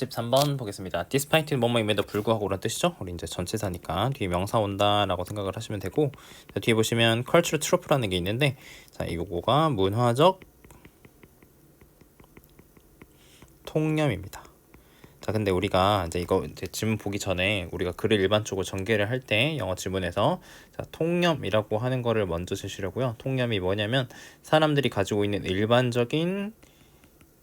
13번 보겠습니다. despite 뭐뭐임에도 불구하고 라는 뜻이죠. 우리 이제 전치사니까 뒤에 명사 온다라고 생각을 하시면 되고, 자, 뒤에 보시면 cultural trope라는 게 있는데, 자, 이거가 문화적 통념입니다. 자, 근데 우리가 이제 이거 이제 지문 보기 전에 우리가 글을 일반적으로 전개를 할 때 영어 지문에서 자, 통념이라고 하는 거를 먼저 제시하고요. 통념이 뭐냐면 사람들이 가지고 있는 일반적인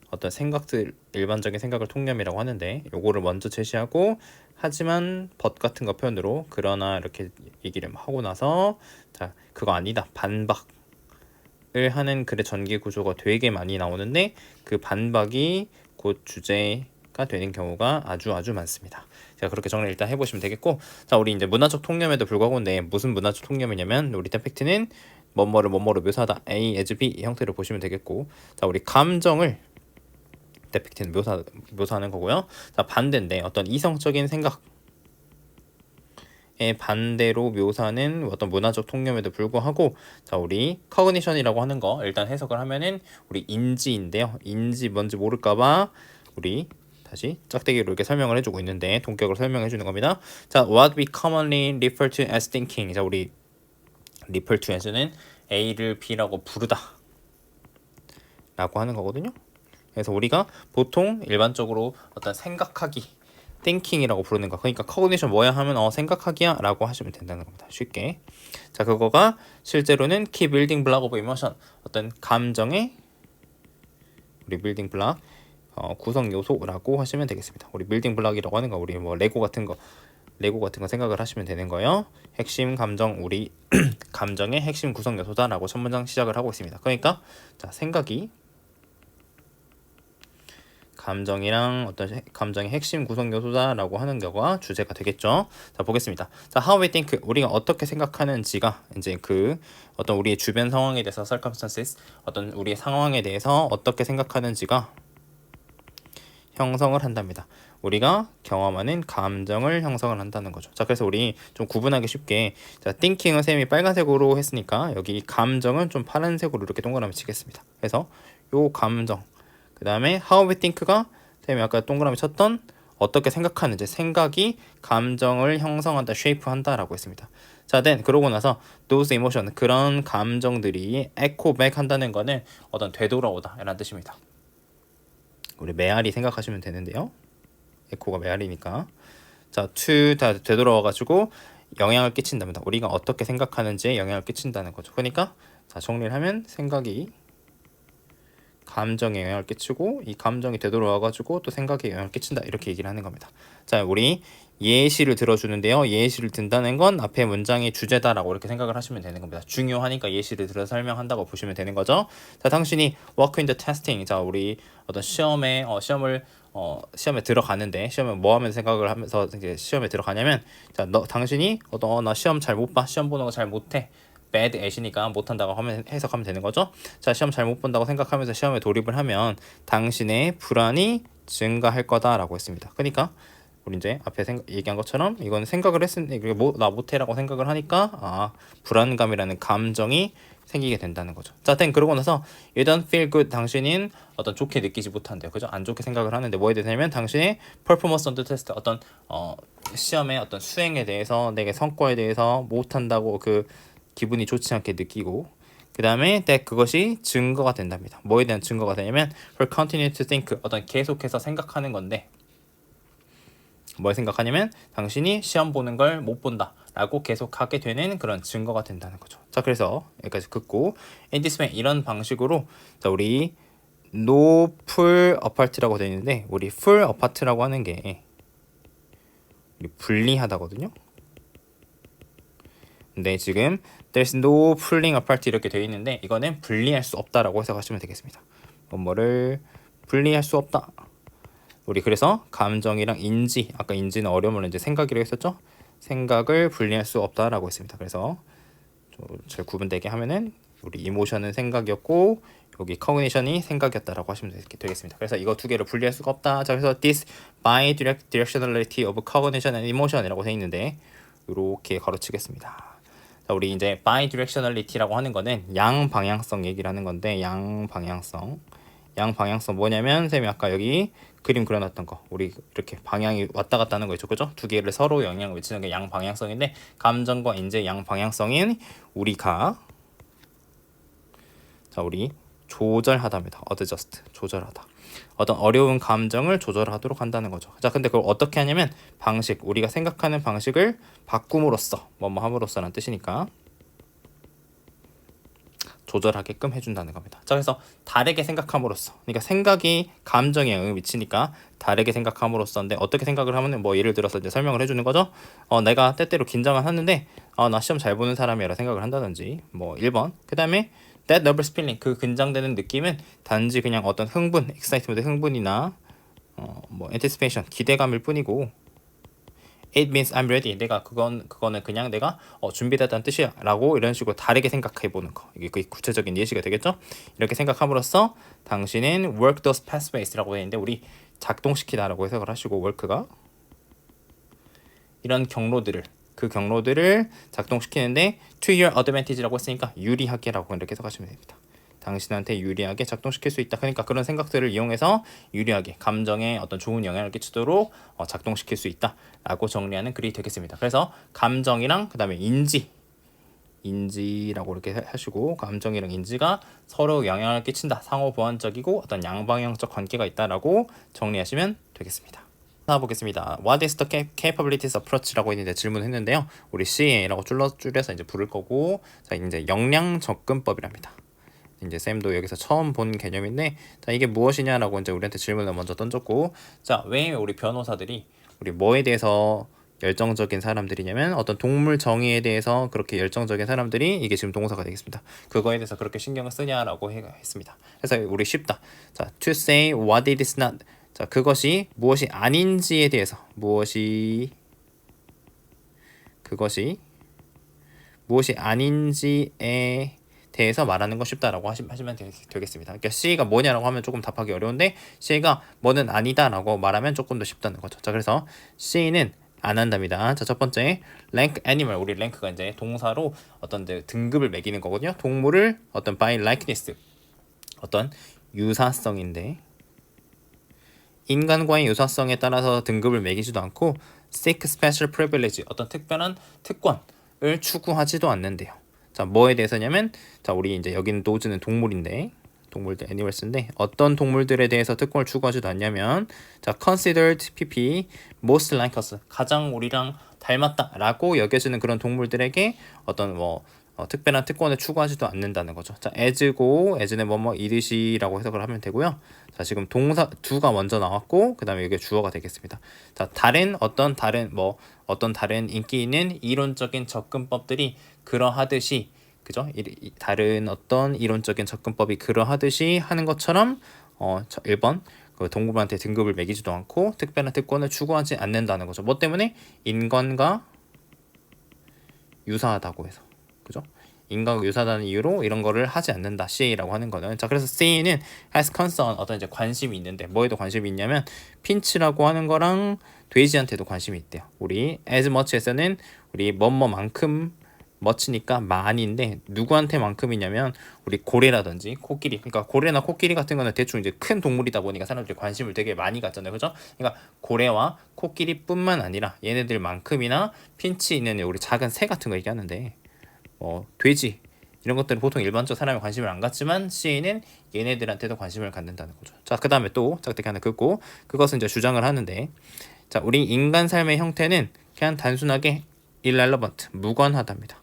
어떤 생각들, 일반적인 생각을 통념이라고 하는데, 요거를 먼저 제시하고, 하지만 but 같은 거 표현으로 그러나 이렇게 얘기를 하고 나서, 자, 그거 아니다, 반박을 하는 글의 전개 구조가 되게 많이 나오는데, 그 반박이 곧 주제가 되는 경우가 아주 많습니다. 자, 그렇게 정리 일단 해보시면 되겠고, 자, 우리 이제 문화적 통념에도 불구하고인데 무슨 문화적 통념이냐면, 우리 팩트는 뭐뭐를 뭐뭐로 묘사하다, A as B 이 형태로 보시면 되겠고, 자, 우리 감정을 데픽트는 묘사하는 거고요. 자, 반대인데 어떤 이성적인 생각의 반대로 묘사하는 어떤 문화적 통념에도 불구하고, 자, 우리 커그니션이라고 하는 거 일단 해석을 하면은 우리 인지인데요. 인지 뭔지 모를까봐 우리 다시 짝대기로 이렇게 설명을 해주고 있는데, 동격으로 설명해 주는 겁니다. 자, what we commonly refer to as thinking. 자, 우리 refer to as는 A를 B라고 부르다 라고 하는 거거든요. 그래서 우리가 보통 일반적으로 어떤 생각하기, thinking이라고 부르는 거, 그러니까 cognition 뭐야 하면 생각하기야 라고 하시면 된다는 겁니다. 쉽게. 자, 그거가 실제로는 key building block of emotion, 어떤 감정의 우리 building block 구성 요소라고 하시면 되겠습니다. 우리 building block이라고 하는 거, 우리 뭐 레고 같은 거 생각을 하시면 되는 거예요. 핵심 감정, 우리 감정의 핵심 구성 요소다라고 첫 문장 시작을 하고 있습니다. 그러니까 자, 생각이 감정이랑 어떤 감정의 핵심 구성 요소다라고 하는 거가 주제가 되겠죠. 자, 보겠습니다. 자, how we think, 우리가 어떻게 생각하는지가 이제 그 어떤 우리의 주변 상황에 대해서 circumstances, 어떤 우리의 상황에 대해서 어떻게 생각하는지가 형성을 한답니다. 우리가 경험하는 감정을 형성을 한다는 거죠. 자, 그래서 우리 좀 구분하기 쉽게, 자, thinking은 쌤이 빨간색으로 했으니까 여기 감정은 좀 파란색으로 이렇게 동그라미 치겠습니다. 그래서 요 감정, 그 다음에 how we think가 쌤이 아까 동그라미 쳤던 어떻게 생각하는지, 생각이 감정을 형성한다, shape한다라고 했습니다. 자, then 그러고 나서 those emotion, 그런 감정들이 echo back 한다는 거는 어떤 되돌아오다 라는 뜻입니다. 우리 메아리 생각하시면 되는데요. 에코가 메아리니까. 자, to 다 되돌아와가지고 영향을 끼친답니다. 우리가 어떻게 생각하는지에 영향을 끼친다는 거죠. 그러니까 자, 정리를 하면 생각이 감정에 영향을 끼치고, 이 감정이 되돌아와가지고 또 생각에 영향을 끼친다, 이렇게 얘기를 하는 겁니다. 자, 우리 예시를 들어주는데요. 예시를 든다는 건 앞에 문장의 주제다라고 이렇게 생각을 하시면 되는 겁니다. 중요하니까 예시를 들어 설명한다고 보시면 되는 거죠. 자, 당신이 work in the testing. 자, 우리 어떤 시험에 시험에 들어가는데, 시험에 뭐 하면서 생각을 하면서 이제 시험에 들어가냐면, 자, 당신이 나 시험 잘 못 봐, 시험 보는 거 잘 못해, bad at이니까 못한다고 하면 해석하면 되는 거죠. 자, 시험 잘 못 본다고 생각하면서 시험에 돌입을 하면 당신의 불안이 증가할 거다라고 했습니다. 그러니까 우리 이제 앞에 얘기한 것처럼 이건 생각을 했으니까 나 못해라고 생각을 하니까 불안감이라는 감정이 생기게 된다는 거죠. 자, 그러고 나서 you don't feel good, 당신은 어떤 좋게 느끼지 못한대요. 그죠? 안 좋게 생각을 하는데 뭐에 대해서냐면 당신의 performance on the test, 어떤 시험의 어떤 수행에 대해서, 내게 성과에 대해서 못한다고 그 기분이 좋지 않게 느끼고, 그 다음에 그것이 증거가 된답니다. 뭐에 대한 증거가 되냐면 for continue to think, 어떤 계속해서 생각하는 건데, 뭘 생각하냐면 당신이 시험 보는 걸 못 본다 라고 계속 하게 되는 그런 증거가 된다는 거죠. 자, 그래서 여기까지 듣고, in this way, 이런 방식으로, 자, 우리 no pull apart라고 되어 있는데, 우리 pull apart라고 하는 게 우리 분리하다거든요. 근데 지금 there's no pulling apart 이렇게 되어 있는데, 이거는 분리할 수 없다라고 해석하시면 되겠습니다. 뭐를 분리할 수 없다. 우리 그래서 감정이랑 인지, 아까 인지는 어려움을 이제 생각이라고 했었죠. 생각을 분리할 수 없다라고 했습니다. 그래서 잘 구분되게 하면은 우리 이모션은 생각이었고, 여기 cognition이 생각이었다라고 하시면 되겠습니다. 그래서 이거 두 개를 분리할 수가 없다. 자, 그래서 this bidirectionality of cognition and emotion이라고 되어 있는데, 이렇게 가로치겠습니다. 자, 우리 이제 bidirectionality라고 하는 거는 양방향성 얘기를 하는 건데, 양방향성 뭐냐면 쌤이 아까 여기 그림 그려놨던 거 우리 이렇게 방향이 왔다 갔다 하는 거 있죠, 그죠? 두 개를 서로 영향을 미치는 게 양방향성인데 감정과 인지의 양방향성인 우리가 자 우리 조절하다입니다. adjust 조절하다. 어떤 어려운 감정을 조절하도록 한다는 거죠. 자 근데 그걸 어떻게 하냐면 방식 우리가 생각하는 방식을 바꿈으로써 뭐뭐 함으로써라는 뜻이니까 조절하게끔 해준다는 겁니다. 자 그래서 다르게 생각함으로써 그러니까 생각이 감정에 영향을 미치니까 다르게 생각함으로써인데 어떻게 생각을 하면 뭐 예를 들어서 이제 설명을 해주는 거죠. 내가 때때로 긴장을 하는데 나 시험 잘 보는 사람이라 생각을 한다든지 뭐 1번 그 다음에 that nervous feeling 그 긴장되는 느낌은 단지 그냥 어떤 흥분 excitement 흥분이나 뭐 anticipation 기대감일 뿐이고 It means I'm ready. 그거는 그냥 내가 준비됐다는 뜻이야 라고 이런 식으로 다르게 생각해 보는 거. 이게 그 구체적인 예시가 되겠죠. 이렇게 생각함으로써 당신은 work those pathways라고 했는데 우리 작동시키다라고 해석을 하시고 work가 이런 경로들을 그 경로들을 작동시키는데 to your advantage라고 했으니까 유리하게라고 이렇게 해석하시면 됩니다. 당신한테 유리하게 작동시킬 수 있다. 그러니까 그런 생각들을 이용해서 유리하게 감정에 어떤 좋은 영향을 끼치도록 작동시킬 수 있다라고 정리하는 글이 되겠습니다. 그래서 감정이랑 그 다음에 인지라고 이렇게 하시고 감정이랑 인지가 서로 영향을 끼친다. 상호 보완적이고 어떤 양방향적 관계가 있다라고 정리하시면 되겠습니다. 하나 보겠습니다. What is the capabilities approach라고 있는데 질문했는데요. 우리 CA라고 줄여서 이제 부를 거고 자 이제 역량 접근법이랍니다. 이제 쌤도 여기서 처음 본 개념인데 자 이게 무엇이냐라고 이제 우리한테 질문을 먼저 던졌고 자 왜 우리 변호사들이 우리 뭐에 대해서 열정적인 사람들이냐면 어떤 동물 정의에 대해서 그렇게 열정적인 사람들이 이게 지금 동사가 되겠습니다. 그거에 대해서 그렇게 신경을 쓰냐라고 했습니다. 그래서 우리 쉽다. 자 to say what it is not 자 그것이 무엇이 아닌지에 대해서 무엇이 아닌지에 대해서 말하는 건 쉽다라고 하시면 되겠습니다. 그러니까 C가 뭐냐라고 하면 조금 답하기 어려운데 C가 뭐는 아니다라고 말하면 조금 더 쉽다는 거죠. 자 그래서 C는 안 한답니다. 자 첫 번째 rank animal 우리 rank가 이제 동사로 어떤 등급을 매기는 거거든요. 동물을 어떤 by likeness 어떤 유사성인데 인간과의 유사성에 따라서 등급을 매기지도 않고 seek special privilege 어떤 특별한 특권을 추구하지도 않는데요. 자 뭐에 대해서냐면 자 우리 이제 여기는 도즈는 동물인데 동물들 애니멀스인데 어떤 동물들에 대해서 특권을 추구하지도 않냐면 자 considered pp most like us 가장 우리랑 닮았다라고 여겨지는 그런 동물들에게 어떤 특별한 특권을 추구하지도 않는다는 거죠. 자 as고 as는 뭐뭐 이듯이라고 해석을 하면 되고요. 자 지금 동사 do가 먼저 나왔고 그 다음에 이게 주어가 되겠습니다. 자 어떤 다른 인기 있는 이론적인 접근법들이 그러하듯이 그죠? 다른 어떤 이론적인 접근법이 그러하듯이 하는 것처럼 1번 그 동물한테 등급을 매기지도 않고 특별한 특권을 추구하지 않는다는 거죠. 뭐 때문에 인간과 유사하다고 해서 그죠? 인간과 유사하다는 이유로 이런 거를 하지 않는다. CA라고 하는 거는 자 그래서 C는 has concern 어떤 이제 관심이 있는데 뭐에도 관심이 있냐면 핀치라고 하는 거랑 돼지한테도 관심이 있대요. 우리 as much에서는 우리 뭐뭐만큼 much니까 많이인데 누구한테만큼이냐면 우리 고래라든지 코끼리 그러니까 고래나 코끼리 같은 거는 대충 이제 큰 동물이다 보니까 사람들이 관심을 되게 많이 갖잖아요. 그죠? 그러니까 고래와 코끼리뿐만 아니라 얘네들만큼이나 핀치 있는 우리 작은 새 같은 거 얘기하는데 돼지 이런 것들은 보통 일반적 사람이 관심을 안 갖지만 C는 얘네들한테도 관심을 갖는다는 거죠. 자 그 다음에 또 짝대기 하나 긋고 그것은 이제 주장을 하는데 자 우리 인간 삶의 형태는 그냥 단순하게 irrelevant 무관하답니다.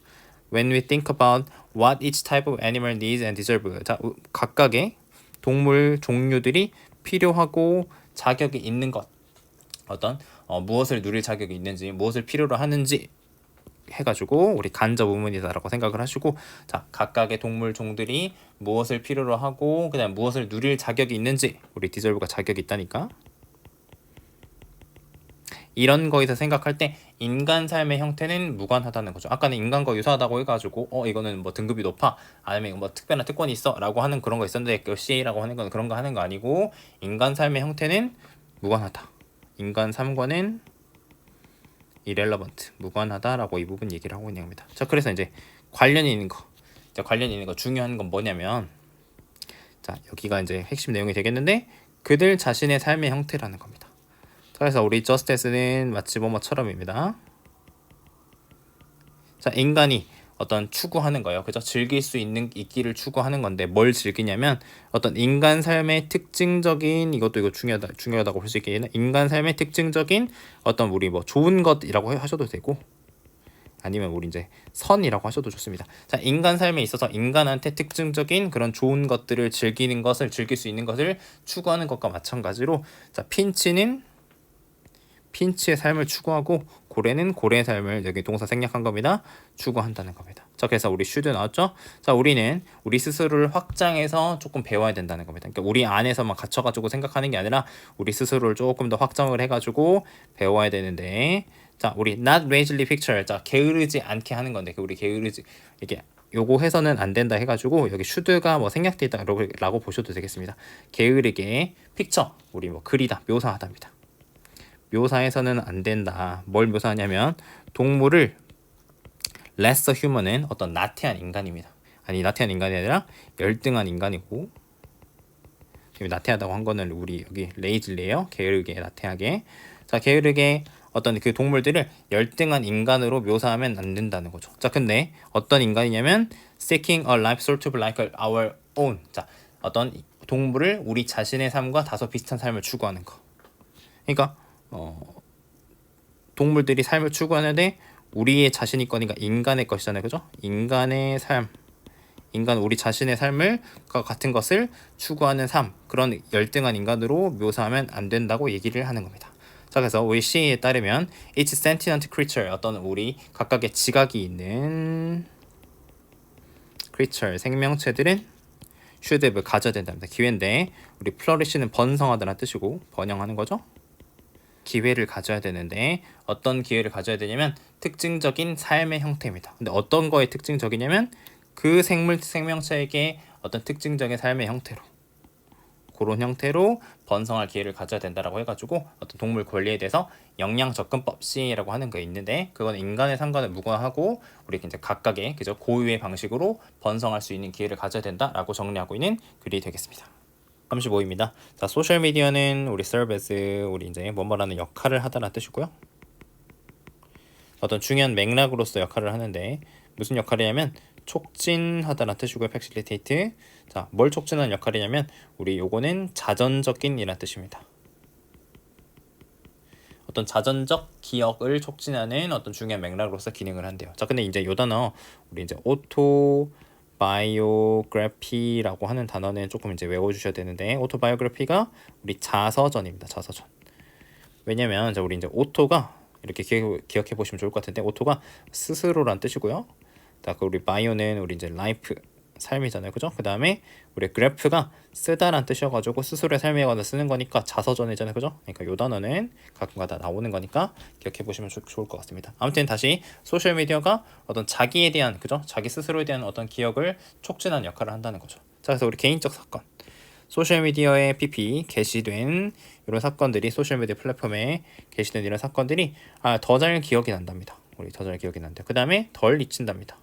When we think about what each type of animal needs and deserve 자 각각의 동물 종류들이 필요하고 자격이 있는 것 어떤 무엇을 누릴 자격이 있는지 무엇을 필요로 하는지 해가지고 우리 간접 의문이다라고 생각을 하시고 자 각각의 동물 종들이 무엇을 필요로 하고 그다음 무엇을 누릴 자격이 있는지 우리 디졸브가 자격이 있다니까 이런 거에서 생각할 때 인간 삶의 형태는 무관하다는 거죠. 아까는 인간과 유사하다고 해가지고 이거는 뭐 등급이 높아 아니면 뭐 특별한 특권이 있어라고 하는 그런 거 있었는데 그 CA라고 하는 건 그런 거 하는 거 아니고 인간 삶의 형태는 무관하다. 인간 삶과는 irrelevant 무관하다라고 이 부분 얘기를 하고 있는 겁니다. 자 그래서 이제 관련이 있는 거 중요한 건 뭐냐면 자 여기가 이제 핵심 내용이 되겠는데 그들 자신의 삶의 형태라는 겁니다. 그래서 우리 just as는 마치 뭐뭐처럼입니다. 자, 인간이 어떤 추구하는 거예요. 그죠? 즐길 수 있기를 추구하는 건데 뭘 즐기냐면 어떤 인간 삶의 특징적인 이거 중요하다고 볼 수 있겠는 인간 삶의 특징적인 어떤 우리 뭐 좋은 것이라고 하셔도 되고 아니면 우리 이제 선이라고 하셔도 좋습니다. 자, 인간 삶에 있어서 인간한테 특징적인 그런 좋은 것들을 즐길 수 있는 것을 추구하는 것과 마찬가지로 자, 핀치의 삶을 추구하고 고래는 고래의 삶을 여기 동사 생략한 겁니다. 추구한다는 겁니다. 자, 그래서 우리 should 나왔죠? 자, 우리는 우리 스스로를 확장해서 조금 배워야 된다는 겁니다. 그러니까 우리 안에서만 갇혀가지고 생각하는 게 아니라 우리 스스로를 조금 더 확장을 해가지고 배워야 되는데 자, 우리 not lazily picture. 자, 게으르지 않게 하는 건데 우리 게으르지 이게 요거 해서는 안 된다 해가지고 여기 should가 뭐 생략돼 있다라고 보셔도 되겠습니다. 게으르게 픽처 우리 뭐 그리다 묘사하답니다. 묘사해서는 안 된다. 뭘 묘사하냐면 동물을 less human은 어떤 나태한 인간입니다. 아니 나태한 인간이 아니라 열등한 인간이고 나태하다고 한 거는 우리 여기 lazy래요. 게으르게 나태하게. 자, 게으르게 어떤 그 동물들을 열등한 인간으로 묘사하면 안 된다는 거죠. 자, 근데 어떤 인간이냐면 seeking a life sort of like our own. 자, 어떤 동물을 우리 자신의 삶과 다소 비슷한 삶을 추구하는 거. 그러니까 동물들이 삶을 추구하는데 우리의 자신이 거니까 인간의 것이잖아요. 그죠? 인간의 삶. 인간 우리 자신의 삶을 같은 것을 추구하는 삶. 그런 열등한 인간으로 묘사하면 안 된다고 얘기를 하는 겁니다. 자, 그래서 우리 시에 따르면 each sentient creature 어떤 우리 각각의 지각이 있는 creature 생명체들은 should have 가져야 된답니다. 기회인데 우리 flourish는 번성하다는 뜻이고 번영하는 거죠. 기회를 가져야 되는데 어떤 기회를 가져야 되냐면 특징적인 삶의 형태입니다. 근데 어떤 거에 특징적이냐면 그 생명체에게 어떤 특징적인 삶의 형태로 그런 형태로 번성할 기회를 가져야 된다라고 해가지고 어떤 동물 권리에 대해서 영양접근법 C라고 하는 거 있는데 그건 인간의 상관을 무관하고 우리 이제 각각의 그저 고유의 방식으로 번성할 수 있는 기회를 가져야 된다라고 정리하고 있는 글이 되겠습니다. 35입니다. 자, 소셜 미디어는 우리 서비스 우리 이제 뭐뭐라는 역할을 하다라는 뜻이고요. 어떤 중요한 맥락으로서 역할을 하는데 무슨 역할이냐면 촉진하다라는 뜻이고요. facilitate. 자, 뭘 촉진하는 역할이냐면 우리 요거는 자전적인이라는 뜻입니다. 어떤 자전적 기억을 촉진하는 어떤 중요한 맥락으로서 기능을 한대요. 자, 근데 이제 요 단어 우리 이제 오토바이오그래피라고 하는 단어는 조금 이제 외워주셔야 되는데 오토바이오그래피가 우리 자서전입니다. 자서전. 왜냐면 이제 우리 이제 오토가 이렇게 기억해 보시면 좋을 것 같은데 오토가 스스로란 뜻이고요. 자, 우리 바이오는 우리 이제 라이프 삶이잖아요, 그죠? 그 다음에 우리 그래프가 쓰다란 뜻이어가지고 스스로의 삶에 관해서 쓰는 거니까 자서전이잖아요, 그죠? 그러니까 요 단어는 가끔가다 나오는 거니까 기억해 보시면 좋을 것 같습니다. 아무튼 다시 소셜 미디어가 어떤 자기에 대한 그죠? 자기 스스로에 대한 어떤 기억을 촉진하는 역할을 한다는 거죠. 자, 그래서 우리 개인적 사건. 소셜미디어에 PP 게시된 이런 사건들이 소셜미디어 플랫폼에 게시된 이런 사건들이 더 잘 기억이 난답니다. 우리 더 잘 기억이 난대요. 그 다음에 덜 잊힌답니다.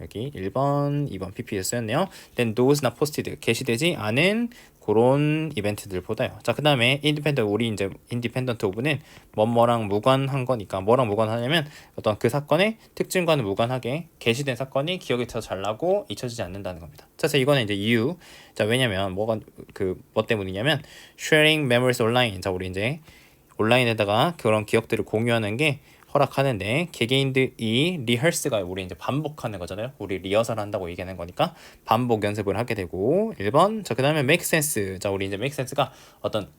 여기 1번, 2번 PP에 쓰였네요. Then those not posted 게시되지 않은 그런 이벤트들보다요. 자, 그 다음에 우리 이제 independent of는 뭐뭐랑 무관한 거니까 뭐랑 무관하냐면 어떤 그 사건의 특징과는 무관하게 게시된 사건이 기억이 더 잘 나고 잊혀지지 않는다는 겁니다. 자, 그래서 이거는 이제 이유. 자, 왜냐면 뭐 때문이냐면 sharing memories online. 자, 우리 이제 온라인에다가 그런 기억들을 공유하는 게 허락하는데 개개인들이 리허스가 우리 이제 반복하는 거잖아요. 우리 리허설 한다고 얘기하는 거니까 반복 연습을 하게 되고 1번. 자, 그다음에 make sense. 자, 우리 이제 make sense가 어떤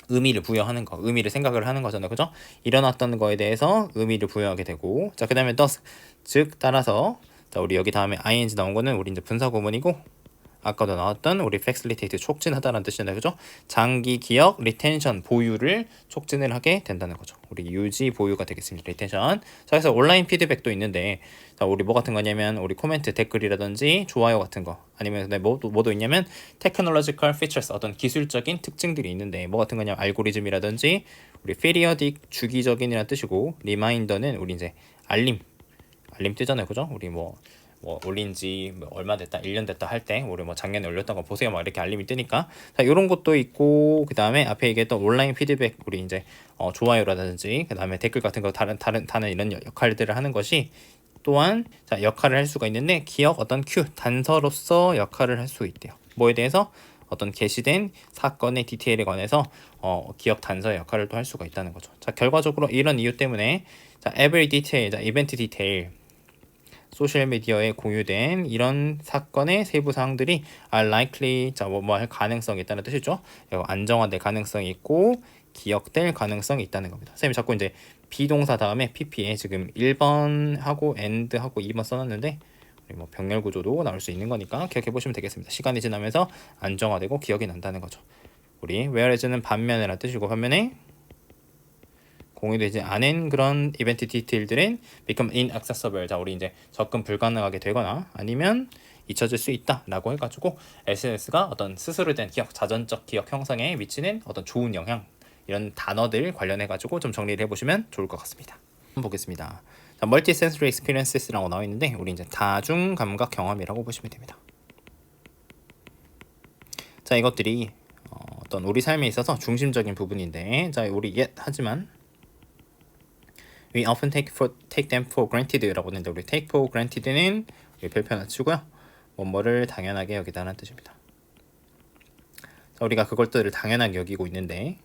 의미를 부여하는 거, 의미를 생각을 하는 거잖아요, 그죠? 일어났던 거에 대해서 의미를 부여하게 되고, 자, 그다음에 thus 즉 따라서. 자, 우리 여기 다음에 ing 나온 거는 우리 이제 분사 구문이고. 아까도 나왔던 우리 facilitate 촉진하다라는 뜻이잖아요, 그죠? 장기 기억, 리텐션 보유를 촉진을 하게 된다는 거죠. 우리 유지 보유가 되겠습니다. 리텐션. 자, 그래서 온라인 피드백도 있는데, 자, 우리 뭐 같은 거냐면 우리 코멘트 댓글이라든지 좋아요 같은 거, 아니면 뭐도 있냐면 technological features 어떤 기술적인 특징들이 있는데 뭐 같은 거냐면 알고리즘이라든지 우리 periodic 주기적인이라는 뜻이고 리마인더는 우리 이제 알림 뜨잖아요, 그죠? 우리 뭐 뭐 올린 지 뭐 얼마 됐다, 1년 됐다 할 때 우리 뭐 작년에 올렸던 거 보세요 막 이렇게 알림이 뜨니까 자 이런 것도 있고 그 다음에 앞에 얘기했던 온라인 피드백 우리 이제 좋아요라든지 그 다음에 댓글 같은 거 다른 이런 역할들을 하는 것이 또한 자 역할을 할 수가 있는데 기억 어떤 큐 단서로서 역할을 할 수 있대요. 뭐에 대해서 어떤 게시된 사건의 디테일에 관해서 기억 단서의 역할을 또 할 수가 있다는 거죠. 자 결과적으로 이런 이유 때문에 자 every detail, 자 이벤트 디테일 소셜 미디어에 공유된 이런 사건의 세부 사항들이 are likely 뭐 할 가능성이 있다는 뜻이죠. 안정화될 가능성이 있고 기억될 가능성이 있다는 겁니다. 선생님이 자꾸 이제 비동사 다음에 pp에 지금 1번 하고 and 하고 2번 써놨는데 뭐 병렬 구조도 나올 수 있는 거니까 기억해 보시면 되겠습니다. 시간이 지나면서 안정화되고 기억이 난다는 거죠. 우리 whereas는 반면에라 뜻이고 반면에 공유되지 않은 그런 이벤트 디테일들은 become inaccessible. 자, 우리 이제 접근 불가능하게 되거나 아니면 잊혀질 수 있다라고 해가지고 SNS가 어떤 스스로 된 기억, 자전적 기억 형성에 미치는 어떤 좋은 영향 이런 단어들 관련해가지고 좀 정리를 해보시면 좋을 것 같습니다. 한번 보겠습니다. 자, multisensory experiences라고 나와 있는데 우리 이제 다중 감각 경험이라고 보시면 됩니다. 자, 이것들이 어떤 우리 삶에 있어서 중심적인 부분인데 자, 우리 하지만 We often take them for granted라고 하는데 우리 take for granted는 우리 별표나 치고요. 뭐를 당연하게 여기다는 뜻입니다. 자, 우리가 그것들을 당연하게 여기고 있는데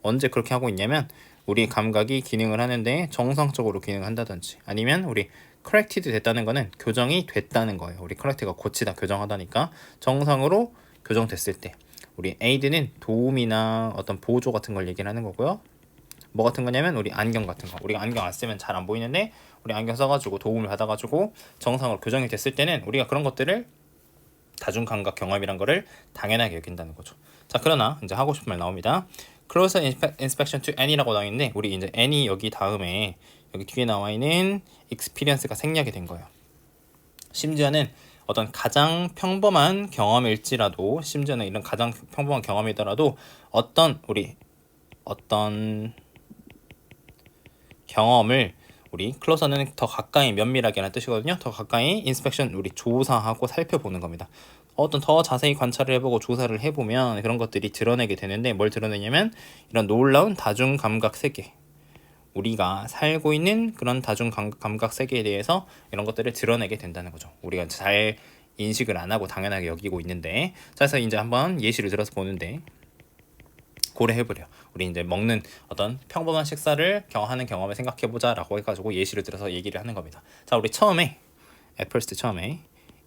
언제 그렇게 하고 있냐면 우리 감각이 기능을 하는데 정상적으로 기능한다든지 아니면 우리 corrected 됐다는 거는 교정이 됐다는 거예요. 우리 correct가 고치다, 교정하다니까 정상으로 교정됐을 때 우리 aid는 도움이나 어떤 보조 같은 걸 얘기를 하는 거고요. 뭐 같은 거냐면 우리 안경 같은 거 우리가 안경 안 쓰면 잘 안 보이는데 우리 안경 써가지고 도움을 받아가지고 정상으로 교정이 됐을 때는 우리가 그런 것들을 다중감각 경험이란 거를 당연하게 여긴다는 거죠. 자 그러나 이제 하고 싶은 말 나옵니다. Closer inspection to N이라고 나와 있는데 우리 이제 N이 여기 다음에 여기 뒤에 나와 있는 experience가 생략이 된 거예요. 심지어는 어떤 가장 평범한 경험일지라도 심지어는 이런 가장 평범한 경험이더라도 어떤 경험을 우리 클로저는 더 가까이 면밀하게 하는 뜻이거든요. 더 가까이 인스펙션 우리 조사하고 살펴보는 겁니다. 어떤 더 자세히 관찰을 해보고 조사를 해보면 그런 것들이 드러내게 되는데 뭘 드러내냐면 이런 놀라운 다중감각 세계 우리가 살고 있는 그런 다중감각 세계에 대해서 이런 것들을 드러내게 된다는 거죠. 우리가 잘 인식을 안 하고 당연하게 여기고 있는데 자 그래서 이제 한번 예시를 들어서 보는데 고려해보려. 우리 이제 먹는 어떤 평범한 식사를 하는 경험을 생각해보자라고 해가지고 예시를 들어서 얘기를 하는 겁니다. 자, 우리 처음에 at first 처음에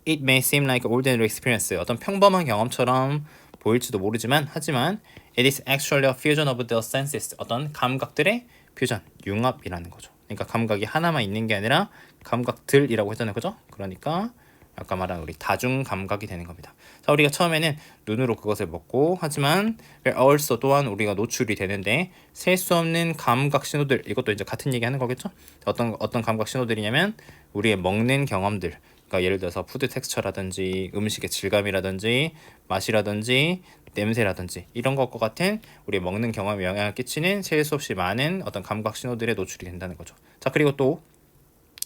it may seem like ordinary experience 어떤 평범한 경험처럼 보일지도 모르지만 하지만 it is actually a fusion of the senses 어떤 감각들의 퓨전, 융합이라는 거죠. 그러니까 감각이 하나만 있는 게 아니라 감각들이라고 했잖아요, 그죠? 그러니까 아까 말한 우리 다중 감각이 되는 겁니다. 자, 우리가 처음에는 눈으로 그것을 먹고 하지만 also 또한 우리가 노출이 되는데 셀 수 없는 감각 신호들 이것도 이제 같은 얘기 하는 거겠죠? 어떤 감각 신호들이냐면 우리의 먹는 경험들 그러니까 예를 들어서 푸드 텍스처라든지 음식의 질감이라든지 맛이라든지 냄새라든지 이런 것과 같은 우리 먹는 경험에 영향을 끼치는 셀 수 없이 많은 어떤 감각 신호들에 노출이 된다는 거죠. 자 그리고 또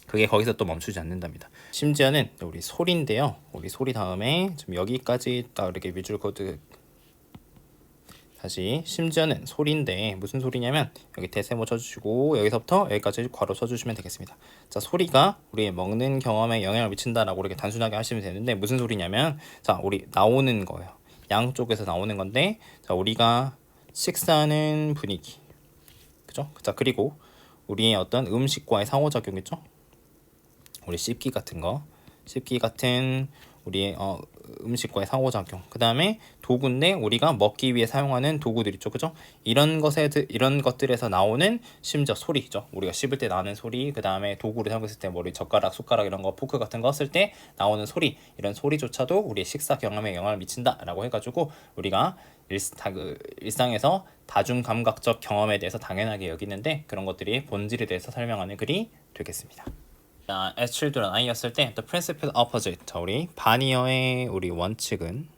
그게 거기서 또 멈추지 않는답니다. 심지어는 우리 소리인데요. 우리 소리 다음에 좀 여기까지 딱 이렇게 밑줄 코드 다시 심지어는 소리인데 무슨 소리냐면 여기 대세모 쳐주시고 여기서부터 여기까지 괄호 쳐주시면 되겠습니다. 자 소리가 우리의 먹는 경험에 영향을 미친다라고 이렇게 단순하게 하시면 되는데 무슨 소리냐면 자 우리 나오는 거예요. 양쪽에서 나오는 건데 자 우리가 식사하는 분위기 그죠? 자 그리고 우리의 어떤 음식과의 상호작용이죠. 우리 씹기 같은 우리의 음식과의 상호작용 그 다음에 도구인데 우리가 먹기 위해 사용하는 도구들 있죠 그죠 이런 것들에서 나오는 심지어 소리죠 우리가 씹을 때 나는 소리 그 다음에 도구를 사용했을 때 머리 젓가락 숟가락 이런 거 포크 같은 거 쓸 때 나오는 소리 이런 소리조차도 우리의 식사 경험에 영향을 미친다 라고 해가지고 우리가 일상에서 다중감각적 경험에 대해서 당연하게 여기는데 그런 것들이 본질에 대해서 설명하는 글이 되겠습니다. 자, as children, 아이였을 때 the principal opposite. 자, 우리 반이어의 우리 원칙은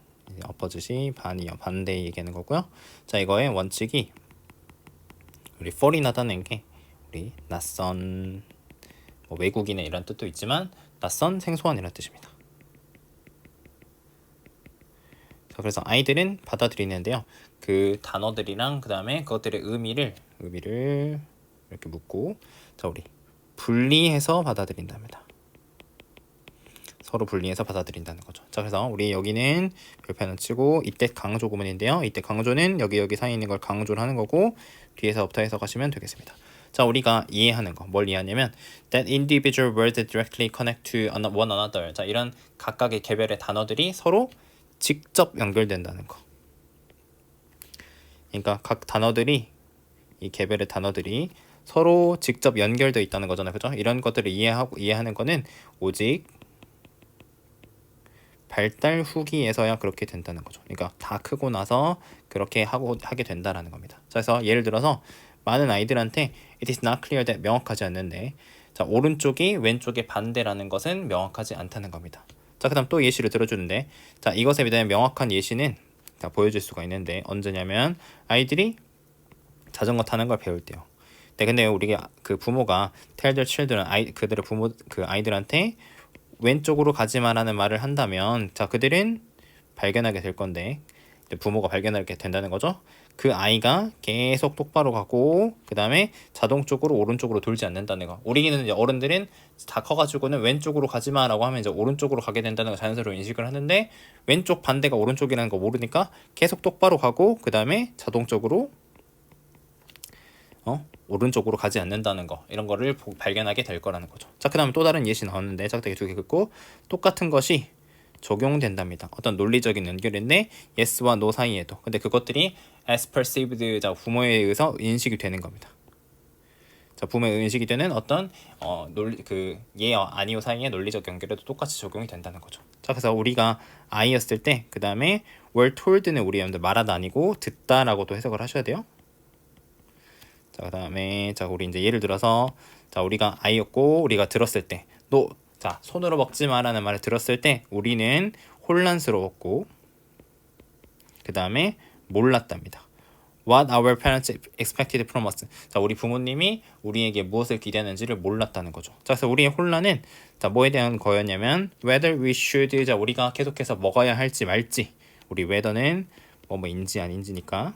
opposite이 반이어, 반대 얘기하는 거고요. 자, 이거의 원칙이 우리 foreign하다는 게 우리 낯선 뭐 외국인의 이런 뜻도 있지만 낯선, 생소한이라는 뜻입니다. 자, 그래서 아이들은 받아들이는데요. 그 단어들이랑 그 다음에 그것들의 의미를 이렇게 묻고, 자, 우리 분리해서 받아들인답니다. 서로 분리해서 받아들인다는 거죠. 자, 그래서 우리 여기는 별표는 치고 이때 강조 구문인데요. 이때 강조는 여기 사이에 있는 걸 강조를 하는 거고 뒤에서부터 해석하시면 되겠습니다. 자, 우리가 이해하는 거 뭘 이해하냐면 that individual words directly connect to one another. 자, 이런 각각의 개별의 단어들이 서로 직접 연결된다는 거. 그러니까 각 단어들이 이 개별의 단어들이 서로 직접 연결되어 있다는 거잖아요. 그죠? 이런 것들을 이해하는 거는 오직 발달 후기에서야 그렇게 된다는 거죠. 그러니까 다 크고 나서 그렇게 하게 된다라는 겁니다. 자, 그래서 예를 들어서 많은 아이들한테 it is not clear that 명확하지 않는데, 자, 오른쪽이 왼쪽의 반대라는 것은 명확하지 않다는 겁니다. 자, 그다음 또 예시를 들어주는데, 자, 이것에 대한 명확한 예시는 자, 보여줄 수가 있는데 언제냐면 아이들이 자전거 타는 걸 배울 때요. 네, 근데 우리가 그 부모가 tell their children 그들의 부모 그 아이들한테 왼쪽으로 가지 마라는 말을 한다면, 자, 그들은 발견하게 될 건데 부모가 발견하게 된다는 거죠. 그 아이가 계속 똑바로 가고 그 다음에 자동적으로 오른쪽으로 돌지 않는다는 거. 우리는 이제 어른들은 다 커가지고는 왼쪽으로 가지 마라고 하면 이제 오른쪽으로 가게 된다는 걸 자연스러워 인식을 하는데 왼쪽 반대가 오른쪽이라는 거 모르니까 계속 똑바로 가고 그 다음에 자동적으로 오른쪽으로 가지 않는다는 거, 이런 거를 발견하게 될 거라는 거죠. 자, 그 다음에 또 다른 예시 나왔는데 짝대기 2개 긋고 똑같은 것이 적용된답니다. 어떤 논리적인 연결인데 yes와 no 사이에도. 근데 그것들이 as perceived, 자, 부모에 의해서 인식이 되는 겁니다. 자, 부모에 인식이 되는 어떤 예와 아니오 사이의 논리적 연결에도 똑같이 적용이 된다는 거죠. 자, 그래서 우리가 아이였을 때 그 다음에 were told는 우리 여러분들 말하다 아니고 듣다라고도 해석을 하셔야 돼요. 자, 그 다음에 자, 우리 이제 예를 들어서 자, 우리가 아이였고 우리가 들었을 때 자, 손으로 먹지 마라는 말을 들었을 때 우리는 혼란스러웠고 그 다음에 몰랐답니다. What our parents expected from us. 자, 우리 부모님이 우리에게 무엇을 기대하는지를 몰랐다는 거죠. 자, 그래서 우리의 혼란은 자, 뭐에 대한 거였냐면 whether we should, 자, 우리가 계속해서 먹어야 할지 말지. 우리 whether는 뭐인지 아닌지니까.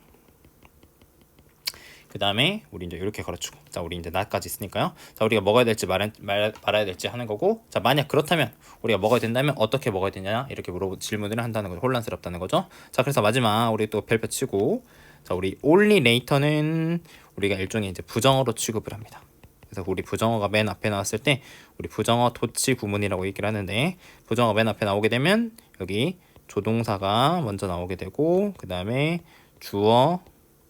그 다음에 우리 이제 이렇게 걸어주고, 자, 우리 이제 나까지 있으니까요. 자, 우리가 먹어야 될지 말아야 될지 하는 거고, 자, 만약 그렇다면 우리가 먹어야 된다면 어떻게 먹어야 되냐 이렇게 질문을 한다는 거죠. 혼란스럽다는 거죠. 자, 그래서 마지막 우리 또 별표 치고, 자, 우리 only later는 우리가 일종의 이제 부정어로 취급을 합니다. 그래서 우리 부정어가 맨 앞에 나왔을 때 우리 부정어 도치 구문이라고 얘기를 하는데, 부정어 맨 앞에 나오게 되면 여기 조동사가 먼저 나오게 되고 그 다음에 주어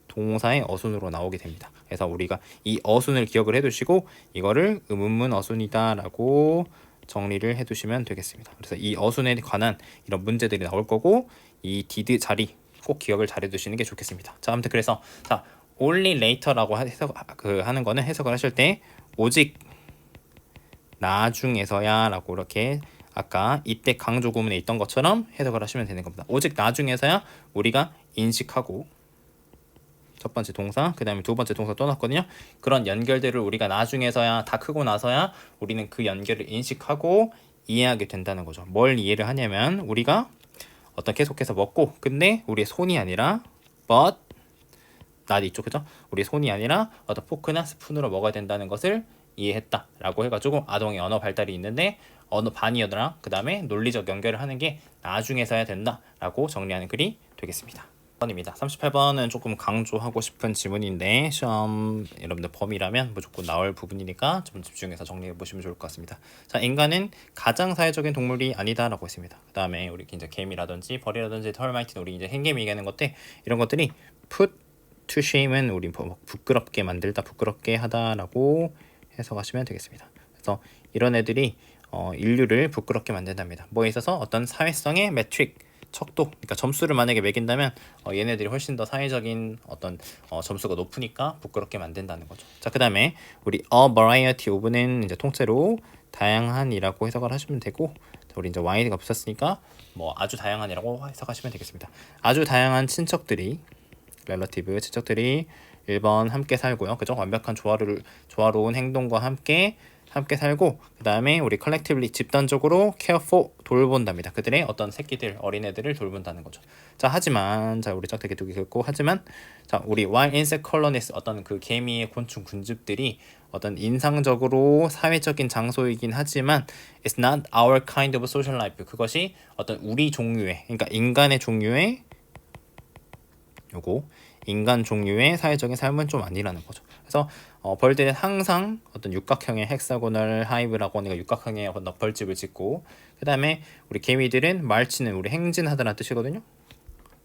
동사의 어순으로 나오게 됩니다. 그래서 우리가 이 어순을 기억을 해두시고 이거를 의문문 어순이다라고 정리를 해두시면 되겠습니다. 그래서 이 어순에 관한 이런 문제들이 나올 거고 이 did 자리 꼭 기억을 잘 해두시는 게 좋겠습니다. 자, 아무튼 그래서 자, only later라고 하는 거는 해석을 하실 때 오직 나중에서야라고 이렇게 아까 이때 강조 구문에 있던 것처럼 해석을 하시면 되는 겁니다. 오직 나중에서야 우리가 인식하고, 첫 번째 동사, 그 다음에 두 번째 동사 또 나왔거든요. 그런 연결들을 우리가 나중에서야 다 크고 나서야 우리는 그 연결을 인식하고 이해하게 된다는 거죠. 뭘 이해를 하냐면 우리가 어떤 계속해서 먹고 근데 우리의 손이 아니라 but not 이쪽, 그죠? 우리 손이 아니라 어떤 포크나 스푼으로 먹어야 된다는 것을 이해했다라고 해가지고 아동의 언어 발달이 있는데 언어 반이어더라. 그 다음에 논리적 연결을 하는 게 나중에서야 된다라고 정리하는 글이 되겠습니다. 38번입니다. 38번은 조금 강조하고 싶은 지문인데 시험 여러분들 범위라면 무조건 나올 부분이니까 좀 집중해서 정리해 보시면 좋을 것 같습니다. 자, 인간은 가장 사회적인 동물이 아니다라고 했습니다. 그 다음에 우리 이제 개미라든지 벌이라든지 털마이트는 우리 이제 행개미 얘기하는 것들, 이런 것들이 put to shame은 우리 부끄럽게 만들다, 부끄럽게 하다라고 해석하시면 되겠습니다. 그래서 이런 애들이 인류를 부끄럽게 만든답니다. 뭐에 있어서 어떤 사회성의 매트릭, 척도, 그러니까 점수를 만약에 매긴다면 얘네들이 훨씬 더 사회적인 어떤 점수가 높으니까 부끄럽게 만든다는 거죠. 자, 그 다음에 우리 a variety of는 이제 통째로 다양한이라고 해석을 하시면 되고, 우리 이제 y가 붙었으니까 뭐 아주 다양한이라고 해석하시면 되겠습니다. 아주 다양한 친척들이, relative 친척들이 1번 함께 살고요. 그죠? 완벽한 조화로운 행동과 함께 함께 살고 그 다음에 우리 collectively 집단적으로 care for 돌본답니다. 그들의 어떤 새끼들 어린애들을 돌본다는 거죠. 자 하지만 자 우리 짝대기 두개 긁고 하지만 자 우리 while insect colonies 어떤 그 개미의 곤충 군집들이 어떤 인상적으로 사회적인 장소이긴 하지만 it's not our kind of social life 그것이 어떤 우리 종류의 그러니까 인간의 종류의 요거 인간 종류의 사회적인 삶은 좀 아니라는 거죠. 그래서 벌들은 항상 어떤 육각형의 헥사고널 하이브라고 하는 육각형의 어떤 벌집을 짓고 그 다음에 우리 개미들은 말치는 우리 행진하다라는 뜻이거든요.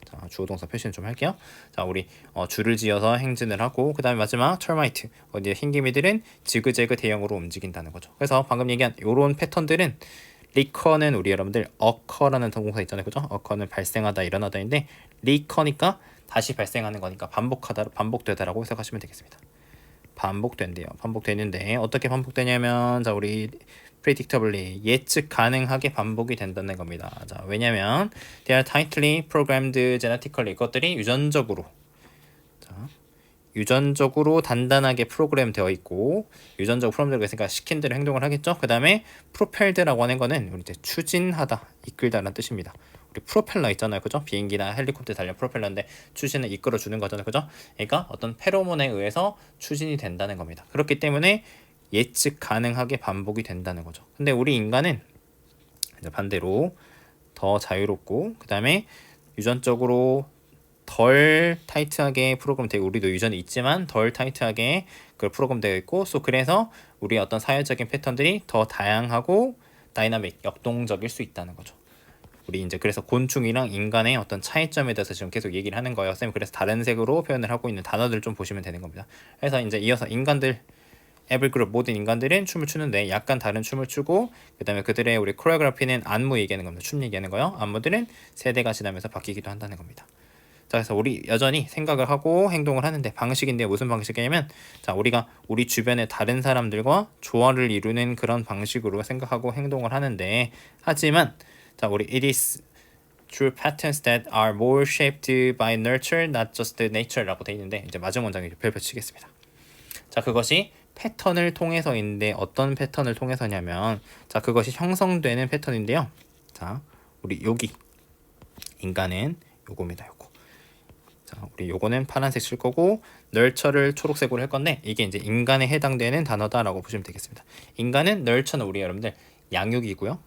자 주어동사 표시는 좀 할게요. 자 우리 줄을 지어서 행진을 하고 그 다음에 마지막 termite 어디 흰개미들은 지그재그 대형으로 움직인다는 거죠. 그래서 방금 얘기한 요런 패턴들은 리커는 우리 여러분들 occur라는 동사 있잖아요, 그죠? occur는 발생하다, 일어나다인데 리커니까 다시 발생하는 거니까 반복하다, 반복되다라고 해석하시면 되겠습니다. 반복된대요. 반복되는데 어떻게 반복되냐면 자 우리 predictably 예측 가능하게 반복이 된다는 겁니다. 자 왜냐면 they are tightly programmed genetically 이것들이 유전적으로 단단하게 프로그램 되어 있고 유전적으로 프로그램 되어 있으니까 시킨 대로 행동을 하겠죠. 그 다음에 propelled라고 하는 거는 우리 이제 추진하다, 이끌다라는 뜻입니다. 우리 프로펠러 있잖아요, 그죠? 비행기나 헬리콥터 달려 프로펠러인데 추진을 이끌어 주는 거잖아요, 그죠? 그러니까 어떤 페로몬에 의해서 추진이 된다는 겁니다. 그렇기 때문에 예측 가능하게 반복이 된다는 거죠. 근데 우리 인간은 이제 반대로 더 자유롭고 그 다음에 유전적으로 덜 타이트하게 프로그램 되고 우리도 유전이 있지만 덜 타이트하게 그 프로그램 되어 있고 그래서 우리 어떤 사회적인 패턴들이 더 다양하고 다이나믹 역동적일 수 있다는 거죠. 우리 이제 그래서 곤충이랑 인간의 어떤 차이점에 대해서 지금 계속 얘기를 하는 거예요. 쌤 그래서 다른 색으로 표현을 하고 있는 단어들 좀 보시면 되는 겁니다. 그래서 이제 이어서 인간들 every group 모든 인간들은 춤을 추는데 약간 다른 춤을 추고 그다음에 그들의 우리 코레오그래피는 안무 얘기하는 겁니다. 춤 얘기하는 거요. 안무들은 세대가 지나면서 바뀌기도 한다는 겁니다. 자 그래서 우리 여전히 생각을 하고 행동을 하는데 방식인데 무슨 방식이냐면 자 우리가 우리 주변의 다른 사람들과 조화를 이루는 그런 방식으로 생각하고 행동을 하는데 하지만 자 우리 it is true patterns that are more shaped by nurture not just nature라고 돼 있는데 이제 마지막 문장에 별표 치겠습니다. 자 그것이 패턴을 통해서인데 어떤 패턴을 통해서냐면 자 그것이 형성되는 패턴인데요. 자 우리 여기 인간은 요겁니다. 요거. 자 우리 요거는 파란색 칠 거고 널처를 초록색으로 할 건데 이게 이제 인간에 해당되는 단어다라고 보시면 되겠습니다. 인간은 널처는 우리 여러분들 양육이고요.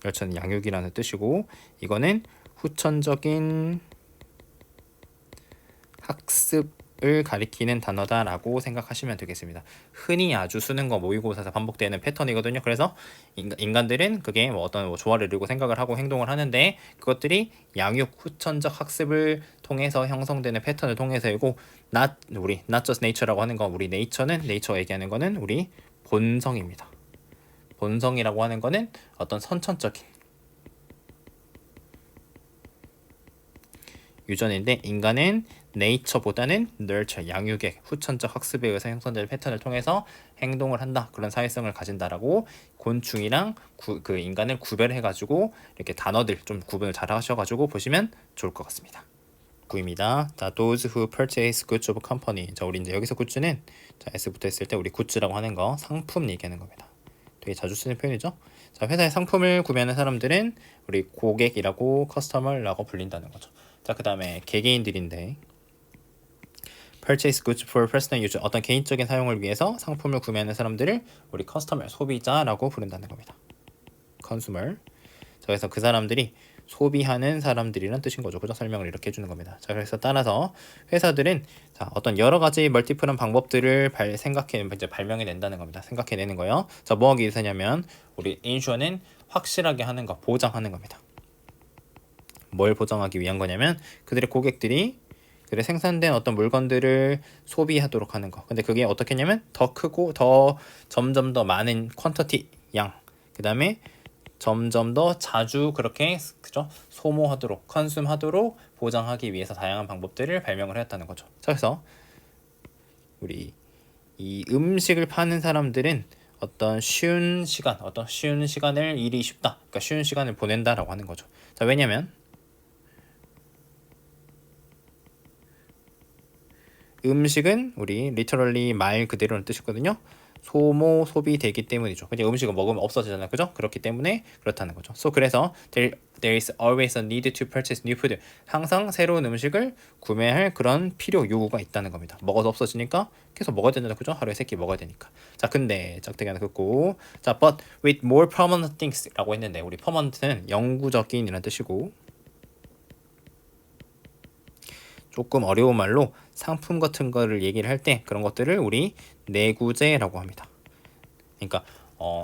널처는 양육이라는 뜻이고 이거는 후천적인 학습을 가리키는 단어다라고 생각하시면 되겠습니다. 흔히 아주 쓰는 거 모의고사에서 반복되는 패턴이거든요. 그래서 인간들은 그게 뭐 어떤 뭐 조화를 이루고 생각을 하고 행동을 하는데 그것들이 양육 후천적 학습을 통해서 형성되는 패턴을 통해서이고 not just nature라고 하는 거 우리 네이처 얘기하는 거는 우리 본성입니다. 본성이라고 하는 거는 어떤 선천적인 유전인데 인간은 네이처보다는 nurture, 양육의 후천적 학습에 의해서 형성되는 패턴을 통해서 행동을 한다. 그런 사회성을 가진다라고 곤충이랑 그 인간을 구별해가지고 이렇게 단어들 좀 구분을 잘 하셔가지고 보시면 좋을 것 같습니다. 9입니다. 자, those who purchase goods of company. 자, 우리 이제 여기서 굿즈는 자, S부터 했을 때 우리 굿즈라고 하는 거 상품 얘기하는 겁니다. 되게 자주 쓰는 표현이죠. 자, 회사의 상품을 구매하는 사람들은 우리 고객이라고 커스터머라고 불린다는 거죠. 자, 그 다음에 개개인들인데 purchase goods for personal use 어떤 개인적인 사용을 위해서 상품을 구매하는 사람들을 우리 customer 소비자라고 부른다는 겁니다. consumer. 자, 그래서 그 사람들이 소비하는 사람들이란 뜻인 거죠. 그죠? 설명을 이렇게 해주는 겁니다. 자, 그래서 따라서 회사들은 자, 어떤 여러 가지 멀티플한 방법들을 이제 발명해낸다는 겁니다. 생각해내는 거예요. 자, 뭐 하기 위해서냐면 우리 인슈어는 확실하게 하는 거, 보장하는 겁니다. 뭘 보장하기 위한 거냐면 그들의 고객들이 그들의 생산된 어떤 물건들을 소비하도록 하는 거. 근데 그게 어떻게 했냐면 더 크고 더 점점 더 많은 퀀터티 양. 그다음에 점점 더 자주 그렇게 그죠? 소모하도록, 컨숨하도록 보장하기 위해서 다양한 방법들을 발명을 했다는 거죠. 자, 그래서 우리 이 음식을 파는 사람들은 어떤 쉬운 시간을 일이 쉽다. 그러니까 쉬운 시간을 보낸다라고 하는 거죠. 자, 왜냐면 음식은 우리 literally 말 그대로는 뜻이거든요. 소비되기 때문이죠. 그냥 음식을 먹으면 없어지잖아요. 그죠? 그렇기 때문에 그렇다는 거죠. 그래서 there is always a need to purchase new food. 항상 새로운 음식을 구매할 그런 필요 요구가 있다는 겁니다. 먹어도 없어지니까 계속 먹어야 된다. 그죠? 하루에 3끼 먹어야 되니까. 자, 근데 짝대기 하나 긋고 자, but with more permanent things 라고 했는데 우리 permanent는 영구적인 이란 뜻이고 조금 어려운 말로 상품 같은 거를 얘기를 할 때 그런 것들을 우리 내구재라고 합니다. 그러니까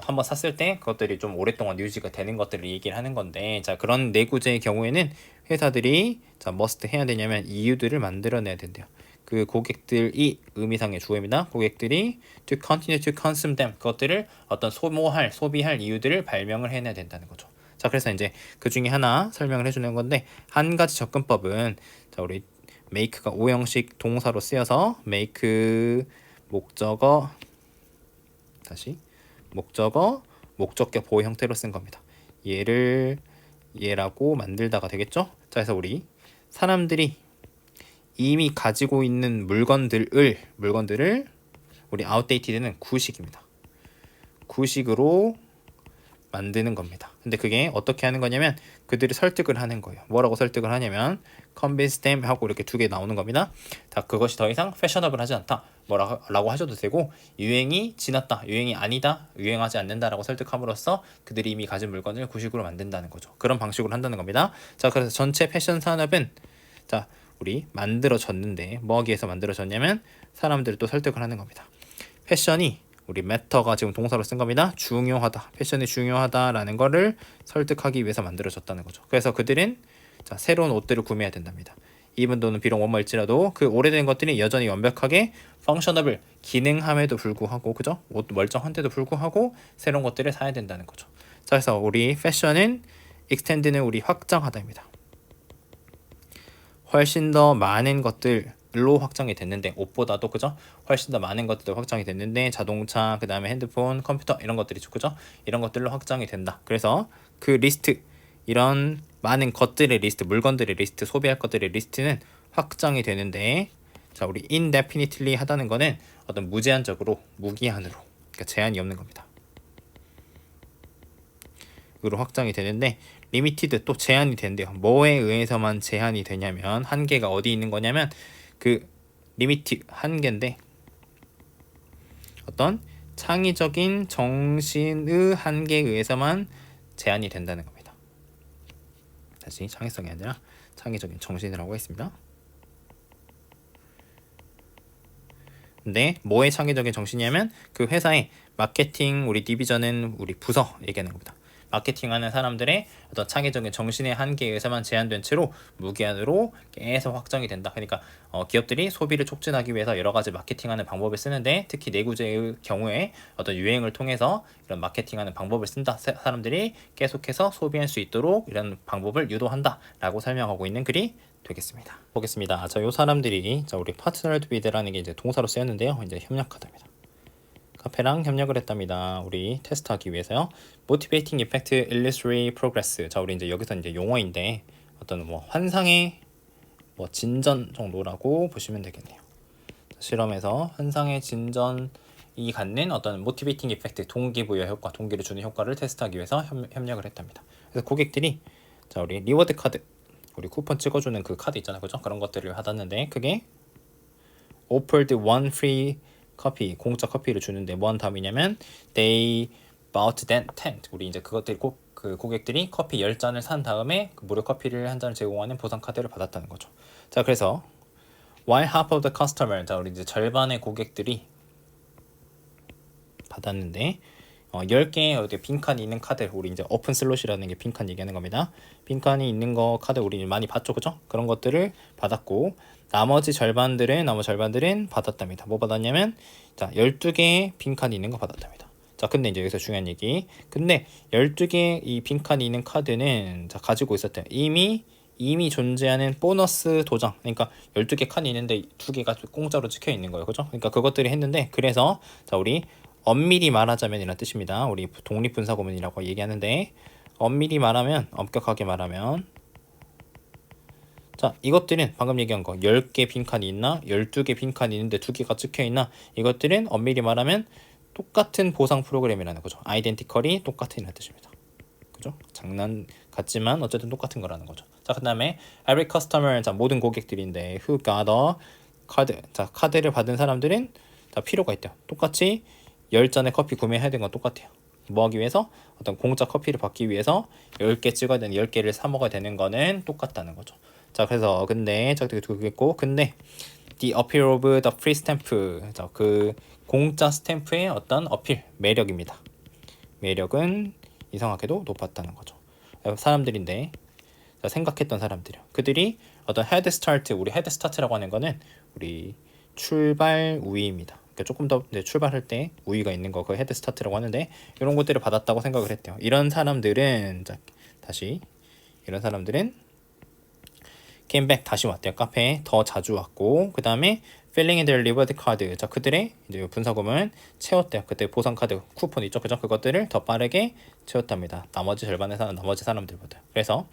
한번 샀을 때 그것들이 좀 오랫동안 유지가 되는 것들을 얘기를 하는 건데 자 그런 내구재의 경우에는 회사들이 자 must 해야 되냐면 이유들을 만들어내야 된대요. 그 고객들이 의미상의 주어입니다. 고객들이 to continue to consume them 그것들을 어떤 소비할 이유들을 발명을 해내야 된다는 거죠. 자 그래서 이제 그 중에 하나 설명을 해주는 건데 한 가지 접근법은 자 우리 make가 오형식 동사로 쓰여서 make 목적어 다시 목적격 보호 형태로 쓴 겁니다. 얘라고 만들다가 되겠죠? 자, 그래서 우리 사람들이 이미 가지고 있는 물건들을 우리 outdated는 구식입니다. 구식으로 만드는 겁니다. 근데 그게 어떻게 하는 거냐면 그들이 설득을 하는 거예요. 뭐라고 설득을 하냐면 convince them 하고 이렇게 두 개 나오는 겁니다. 다 그것이 더 이상 fashionable하지 않다. 뭐라고 하셔도 되고 유행이 지났다. 유행이 아니다. 유행하지 않는다라고 설득함으로써 그들이 이미 가진 물건을 구식으로 만든다는 거죠. 그런 방식으로 한다는 겁니다. 자, 그래서 전체 패션 산업은 자, 우리 만들어졌는데 뭐 하기 위해서 만들어졌냐면 사람들을 또 설득을 하는 겁니다. 패션이 우리 matter가 지금 동사로 쓴 겁니다. 중요하다. 패션이 중요하다라는 거를 설득하기 위해서 만들어졌다는 거죠. 그래서 그들은 자, 새로운 옷들을 구매해야 된답니다. 이분도는 비록 원말일지라도 그 오래된 것들이 여전히 완벽하게 functionable 기능함에도 불구하고 그죠? 옷 멀쩡한데도 불구하고 새로운 것들을 사야 된다는 거죠. 자, 그래서 우리 fashion은 extend는 우리 확장하다입니다. 훨씬 더 많은 것들로 확장이 됐는데 옷보다도 그죠? 훨씬 더 많은 것들도 확장이 됐는데 자동차, 그 다음에 핸드폰, 컴퓨터 이런 것들이죠. 그죠? 이런 것들로 확장이 된다. 그래서 그 리스트 이런 많은 것들의 리스트, 물건들의 리스트, 소비할 것들의 리스트는 확장이 되는데 자 우리 indefinitely 하다는 거는 어떤 무제한적으로 무기한으로 그러니까 제한이 없는 겁니다. 으로 확장이 되는데 리미티드 또 제한이 된대요. 뭐에 의해서만 제한이 되냐면 한계가 어디 있는 거냐면 그 리미티 한계인데 어떤 창의적인 정신의 한계에 의해서만 제한이 된다는 겁니다. 다시 창의성이 아니라 창의적인 정신이라고 했습니다. 근데 뭐의 창의적인 정신이냐면 그 회사의 마케팅 우리 디비전은 우리 부서 얘기하는 겁니다. 마케팅하는 사람들의 어떤 창의적인 정신의 한계에 의해서만 제한된 채로 무기한으로 계속 확장이 된다. 그러니까 기업들이 소비를 촉진하기 위해서 여러 가지 마케팅하는 방법을 쓰는데 특히 내구재의 경우에 어떤 유행을 통해서 이런 마케팅하는 방법을 쓴다. 사람들이 계속해서 소비할 수 있도록 이런 방법을 유도한다라고 설명하고 있는 글이 되겠습니다. 보겠습니다. 자, 요 사람들이 자 우리 partnered with라는 게 이제 동사로 쓰였는데요. 이제 협력하답니다. 카페랑 협력을 했답니다. 우리 테스트하기 위해서요. Motivating effect, illusory progress. 자, 우리 이제 여기서 이제 용어인데 어떤 뭐 환상의 뭐 진전 정도라고 보시면 되겠네요. 실험에서 환상의 진전이 갖는 어떤 motivating effect, 동기부여 효과, 동기를 주는 효과를 테스트하기 위해서 협력을 했답니다. 그래서 고객들이 자 우리 리워드 카드, 우리 쿠폰 찍어주는 그 카드 있잖아요, 그죠? 그런 것들을 받았는데 그게 offered one free 커피, 공짜 커피를 주는데 뭔 다음이냐면 they bought then 10. 우리 이제 그것들이 그 고객들이 커피 10잔을 산 다음에 그 무료 커피를 한 잔을 제공하는 보상 카드를 받았다는 거죠. 자, 그래서 while half of the customer, 자 우리 이제 절반의 고객들이 받았는데 10개의 어디 빈칸이 있는 카드, 우리 이제 오픈 슬롯이라는 게 빈칸 얘기하는 겁니다. 빈칸이 있는 거 카드 우리 많이 봤죠, 그죠? 그런 것들을 받았고 나머지 절반들은 받았답니다. 뭐 받았냐면 자 12개의 빈칸이 있는 거 받았답니다. 자, 근데 이제 여기서 중요한 얘기. 근데 12개의 이 빈칸이 있는 카드는 자 가지고 있었대요. 이미 존재하는 보너스 도장. 그러니까 12개 칸이 있는데 2개가 공짜로 찍혀 있는 거예요. 그죠? 그러니까 그것들이 했는데 그래서 자 우리 엄밀히 말하자면 이런 뜻입니다. 우리 독립분사구문이라고 얘기하는데 엄밀히 말하면 엄격하게 말하면 자 이것들은 방금 얘기한 거 10개 빈칸이 있나 12개 빈칸이 있는데 2개가 찍혀 있나 이것들은 엄밀히 말하면 똑같은 보상 프로그램이라는 거죠. identically 똑같은 뜻입니다. 그죠? 장난 같지만 어쨌든 똑같은 거라는 거죠. 자, 그다음에 every customer, 자, 모든 고객들인데 who got a card, 자, 카드를 받은 사람들은 자, 필요가 있대요. 똑같이 10잔의 커피 구매해야 되는 건 똑같아요. 뭐 하기 위해서? 어떤 공짜 커피를 받기 위해서 10개 찍어야 되는 10개를 사 먹어야 되는 거는 똑같다는 거죠. 자, 그래서 근데 저기 두겠고 근데 the appeal of the free stamp, 자, 그 공짜 스탬프의 어떤 어필, 매력입니다. 매력은 이상하게도 높았다는 거죠. 사람들인데 자, 생각했던 사람들이요. 그들이 어떤 헤드 스타트, 우리 헤드 스타트라고 하는 거는 우리 출발 우위입니다. 그러니까 조금 더 출발할 때 우위가 있는 거, 그 헤드 스타트라고 하는데 이런 것들을 받았다고 생각을 했대요. 이런 사람들은 자, 다시 이런 사람들은 came back, 다시 왔대요. 카페에 더 자주 왔고 그 다음에 filling in their reward card, 자, 그들의 이제 분사금은 채웠대요. 그때 보상 카드 쿠폰 있죠, 그죠? 그것들을 더 빠르게 채웠답니다. 나머지 절반의 나머지 사람들보다. 그래서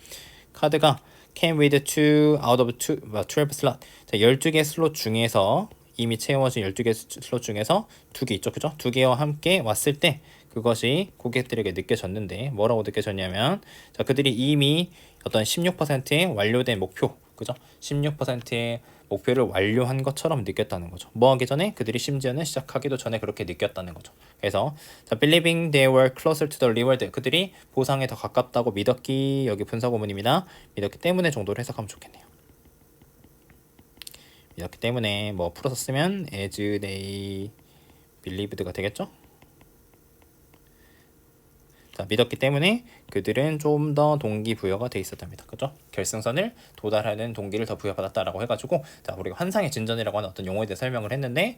카드가 came with 2 out of 12 slot, 자, 12개 슬롯 중에서 이미 채워진 12개 슬롯 중에서 2개 있죠, 그죠? 2개와 함께 왔을 때 그것이 고객들에게 느껴졌는데 뭐라고 느껴졌냐면 자, 그들이 이미 어떤 16%의 완료된 목표, 그죠? 16%의 목표를 완료한 것처럼 느꼈다는 거죠. 뭐 하기 전에 그들이 심지어는 시작하기도 전에 그렇게 느꼈다는 거죠. 그래서 자, believing they were closer to the reward, 그들이 보상에 더 가깝다고 믿었기, 여기 분사구문입니다. 믿었기 때문에 정도로 해석하면 좋겠네요. 믿었기 때문에 뭐 풀어서 쓰면 as they believed가 되겠죠? 자, 믿었기 때문에 그들은 좀 더 동기부여가 돼 있었답니다. 그죠? 결승선을 도달하는 동기를 더 부여받았다라고 해가지고 자, 우리가 환상의 진전이라고 하는 어떤 용어에 대해 설명을 했는데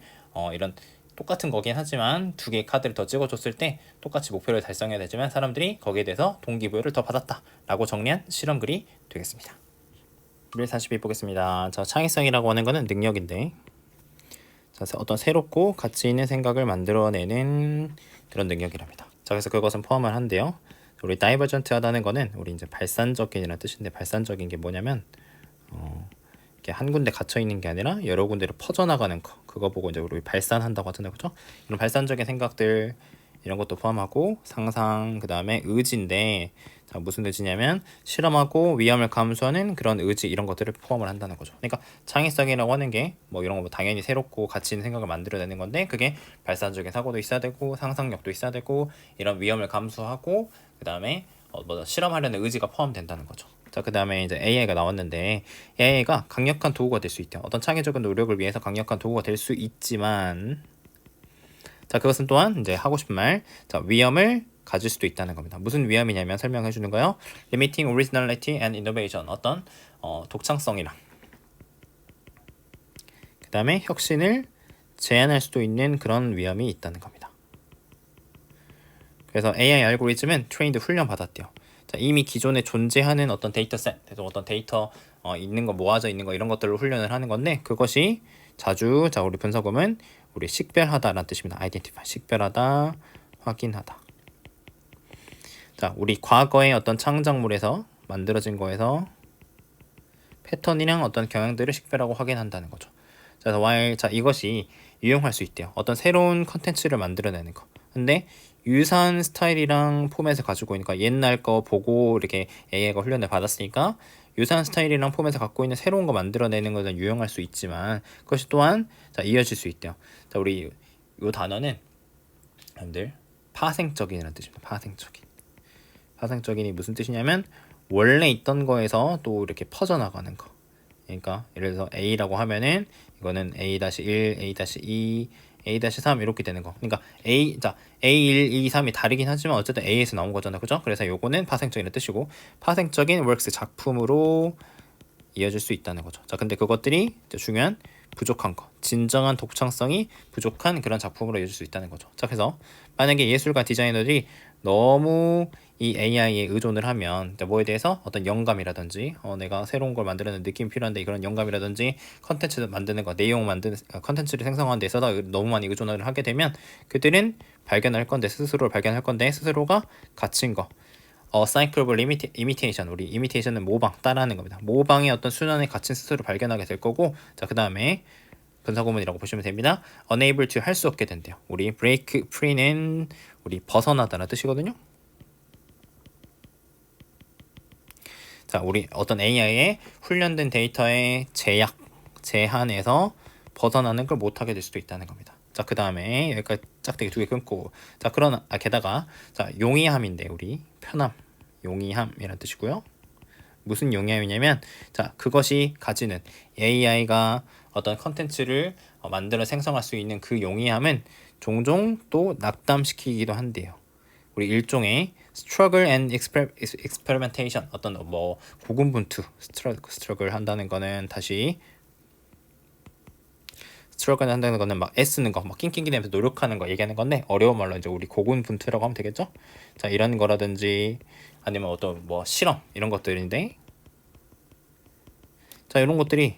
이런 똑같은 거긴 하지만 2개의 카드를 더 찍어줬을 때 똑같이 목표를 달성해야 되지만 사람들이 거기에 대해서 동기부여를 더 받았다라고 정리한 실험글이 되겠습니다. 142 보겠습니다. 자, 창의성이라고 하는 거는 능력인데 자, 어떤 새롭고 가치 있는 생각을 만들어내는 그런 능력이랍니다. 자, 그래서 그것은 포함을 한데요. 우리 다이버전트하다는 거는 우리 이제 발산적인이라는 뜻인데 발산적인 게 뭐냐면 이렇게 한 군데 갇혀 있는 게 아니라 여러 군데로 퍼져나가는 거, 그거 보고 이제 우리 발산한다고 하잖아요, 그죠? 이런 발산적인 생각들 이런 것도 포함하고 상상, 그 다음에 의지인데 자, 무슨 의지냐면 실험하고 위험을 감수하는 그런 의지 이런 것들을 포함을 한다는 거죠. 그러니까 창의성이라고 하는 게 뭐 이런 거 뭐 당연히 새롭고 가치 있는 생각을 만들어내는 건데 그게 발산적인 사고도 있어야 되고 상상력도 있어야 되고 이런 위험을 감수하고 그 다음에 뭐 실험하려는 의지가 포함된다는 거죠. 자, 그 다음에 이제 AI가 나왔는데 AI가 강력한 도구가 될 수 있대요. 어떤 창의적인 노력을 위해서 강력한 도구가 될 수 있지만 자, 그것은 또한 이제 하고 싶은 말, 자, 위험을 가질 수도 있다는 겁니다. 무슨 위험이냐면 설명해 주는 거요. Limiting originality and innovation, 어떤 독창성이랑 그 다음에 혁신을 제한할 수도 있는 그런 위험이 있다는 겁니다. 그래서 AI 알고리즘은 트레인드 훈련 받았대요. 자, 이미 기존에 존재하는 어떤 데이터셋, 어떤 데이터 있는 거 모아져 있는 거 이런 것들을 훈련을 하는 건데 그것이 자주 자, 우리 분석음은 우리 식별하다라는 뜻입니다. identify, 식별하다, 확인하다. 자, 우리 과거의 어떤 창작물에서 만들어진 거에서 패턴이랑 어떤 경향들을 식별하고 확인한다는 거죠. 자, while, 자, 이것이 유용할 수 있대요. 어떤 새로운 컨텐츠를 만들어내는 거. 근데 유사한 스타일이랑 포맷을 가지고 있으니까 옛날 거 보고 이렇게 AI가 훈련을 받았으니까 유사한 스타일이랑 포맷을 갖고 있는 새로운 거 만들어내는 것은 유용할 수 있지만 그것이 또한 자, 이어질 수 있대요. 자, 우리 이 단어는 여러분들 파생적인이라는 뜻입니다. 파생적인이 무슨 뜻이냐면 원래 있던 거에서 또 이렇게 퍼져나가는 거. 그러니까 예를 들어서 A라고 하면은 이거는 A-1, A-2, A-3 이렇게 되는 거. 그러니까 A1, 2, 3이 다르긴 하지만 어쨌든 A에서 나온 거잖아요. 그죠? 그래서 요거는 파생적인 뜻이고 파생적인 works, 작품으로 이어질 수 있다는 거죠. 자, 근데 그것들이 중요한 부족한 거, 진정한 독창성이 부족한 그런 작품으로 이어질 수 있다는 거죠. 자, 그래서 만약에 예술가 디자이너들이 너무 이 AI에 의존을 하면 뭐에 대해서 어떤 영감이라든지 내가 새로운 걸 만드는 느낌이 필요한데 그런 영감이라든지 컨텐츠 만드는 거, 내용 만드는 컨텐츠를 생성하는 데 있어서 너무 많이 의존을 하게 되면 그들은 발견할 건데 스스로를 발견할 건데 스스로가 갇힌 거. cycle of imitation, 우리 imitation은 모방, 따라하는 겁니다. 모방의 어떤 순환에 갇힌 스스로 발견하게 될 거고 자, 그 다음에 분사구문이라고 보시면 됩니다. unable to 할 수 없게 된대요. 우리 break free는 우리 벗어나다는 뜻이거든요. 자, 우리 어떤 AI의 훈련된 데이터의 제한에서 벗어나는 걸 못하게 될 수도 있다는 겁니다. 자, 그 다음에 여기까지 짝대기 2개 끊고, 자, 게다가 자, 용이함인데 우리 편함, 용이함이라는 뜻이고요. 무슨 용이함이냐면, 자, 그것이 가지는 AI가 어떤 컨텐츠를 만들어 생성할 수 있는 그 용이함은 종종 또 낙담시키기도 한대요. 우리 일종의 struggle and experimentation, 어떤 뭐 고군분투, struggle 한다는 거는 다시 struggle 한다는 거는 막 애쓰는 거, 막 낑낑기면서 노력하는 거 얘기하는 건데, 어려운 말로 이제 우리 고군분투라고 하면 되겠죠? 자, 이런 거라든지 아니면 어떤 뭐 실험 이런 것들인데, 자, 이런 것들이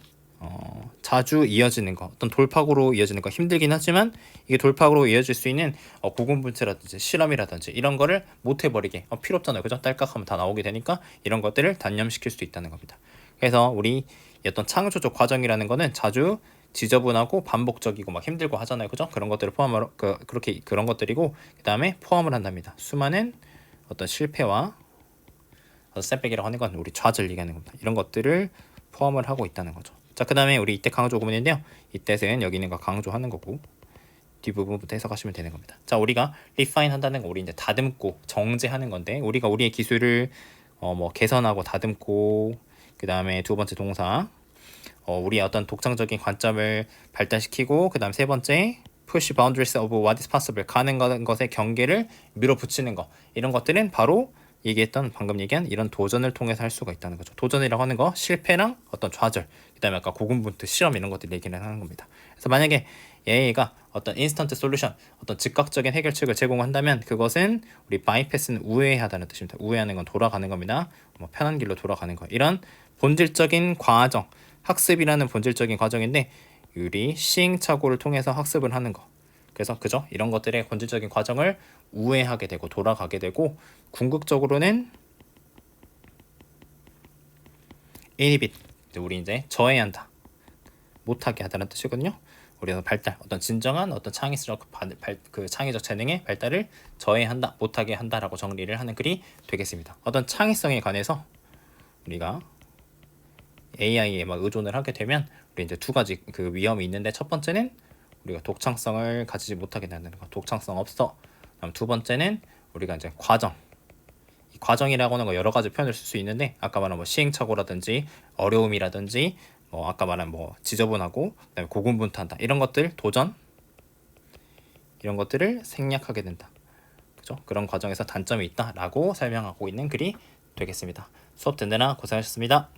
자주 이어지는 거, 어떤 돌파구로 이어지는 거 힘들긴 하지만 이게 돌파구로 이어질 수 있는 고군분투라든지 실험이라든지 이런 거를 못 해버리게 필요 없잖아요, 그죠? 딸깍하면 다 나오게 되니까 이런 것들을 단념시킬 수 있다는 겁니다. 그래서 우리 어떤 창조적 과정이라는 거는 자주 지저분하고 반복적이고 막 힘들고 하잖아요, 그죠? 그런 것들을 포함하러 그렇게 그런 것들이고, 그 다음에 포함을 한답니다. 수많은 어떤 실패와 셋백이라고 하는 건 우리 좌절 얘기하는 겁니다. 이런 것들을 포함을 하고 있다는 거죠. 자, 그 다음에 우리 이때 강조 구문인데요. 이때는 여기 있는 거 강조하는 거고 뒷부분부터 해석하시면 되는 겁니다. 자, 우리가 refine 한다는 거 우리 이제 다듬고 정제하는 건데, 우리가 우리의 기술을 뭐 개선하고 다듬고, 그 다음에 두 번째 동사 우리의 어떤 독창적인 관점을 발달시키고, 그 다음 세 번째 push boundaries of what is possible, 가능한 것의 경계를 밀어붙이는 거, 이런 것들은 바로 방금 얘기한 이런 도전을 통해서 할 수가 있다는 거죠. 도전이라고 하는 거 실패랑 어떤 좌절, 그 다음에 아까 고군분투 실험 이런 것들 얘기를 하는 겁니다. 그래서 만약에 AI가 어떤 인스턴트 솔루션, 어떤 즉각적인 해결책을 제공한다면 그것은 우리 바이패스는 우회하다는 뜻입니다. 우회하는 건 돌아가는 겁니다. 뭐 편한 길로 돌아가는 거, 이런 본질적인 과정, 학습이라는 본질적인 과정인데 우리 시행착오를 통해서 학습을 하는 거, 그래서 그죠? 이런 것들의 본질적인 과정을 우회하게 되고 돌아가게 되고, 궁극적으로는 inhibit, 우리 이제 저해한다, 못하게 하다는 뜻이거든요. 우리가 발달, 어떤 진정한 어떤 창의적 재능의 발달을 저해한다, 못하게 한다라고 정리를 하는 글이 되겠습니다. 어떤 창의성에 관해서 우리가 AI에 막 의존을 하게 되면 우리 이제 두 가지 그 위험이 있는데, 첫 번째는 우리가 독창성을 가지지 못하게 되는 거, 독창성 없어. 그다음 두 번째는 우리가 이제 이 과정이라고 하는 거 여러 가지 표현을 쓸 수 있는데, 아까 말한 뭐 시행착오라든지 어려움이라든지 뭐 아까 말한 뭐 지저분하고 그다음에 고군분투한다, 이런 것들, 도전, 이런 것들을 생략하게 된다, 그죠? 그런 과정에서 단점이 있다라고 설명하고 있는 글이 되겠습니다. 수업 듣느라 고생하셨습니다.